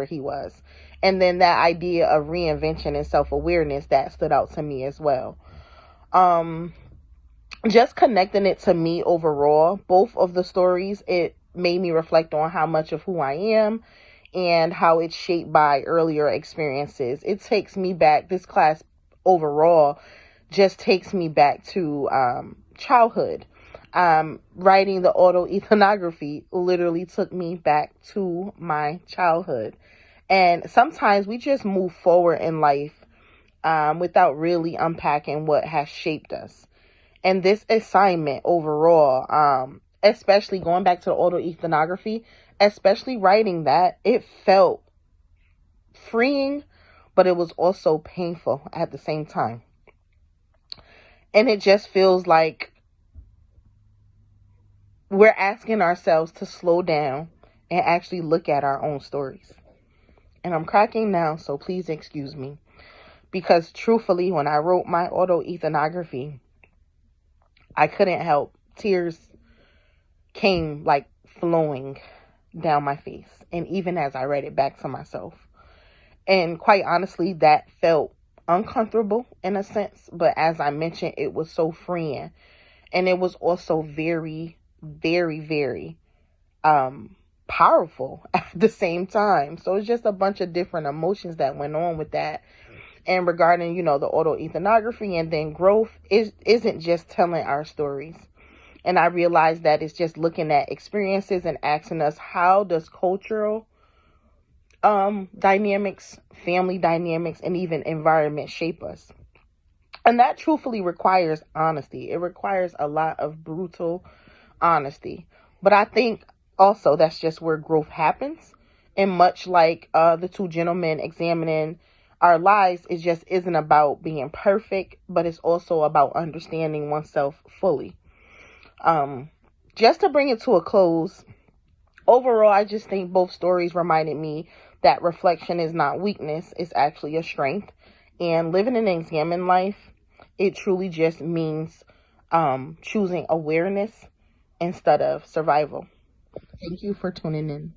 where he was. And then that idea of reinvention and self-awareness, that stood out to me as well. Um, just connecting it to me overall, both of the stories, it made me reflect on how much of who I am and how it's shaped by earlier experiences. It takes me back, this class overall just takes me back to childhood. Writing the autoethnography literally took me back to my childhood. And sometimes we just move forward in life without really unpacking what has shaped us. And this assignment overall, especially going back to the autoethnography, especially writing that, it felt freeing, but it was also painful at the same time. And it just feels like we're asking ourselves to slow down and actually look at our own stories. And I'm cracking now, so please excuse me. Because truthfully, when I wrote my autoethnography, I couldn't help. Tears came like flowing down my face. And even as I read it back to myself. And quite honestly, that felt uncomfortable in a sense. But as I mentioned, it was so freeing. And it was also very, very, very powerful at the same time. So it's just a bunch of different emotions that went on with that. And regarding, the autoethnography and then growth isn't just telling our stories. And I realized that it's just looking at experiences and asking us, how does cultural dynamics, family dynamics, and even environment shape us? And that truthfully requires honesty. It requires a lot of brutal honesty. But I think also that's just where growth happens. And much like the two gentlemen examining our lives, it just isn't about being perfect, but it's also about understanding oneself fully. Just to bring it to a close, overall, I just think both stories reminded me that reflection is not weakness, it's actually a strength. And living an examined life, it truly just means choosing awareness instead of survival. Thank you for tuning in.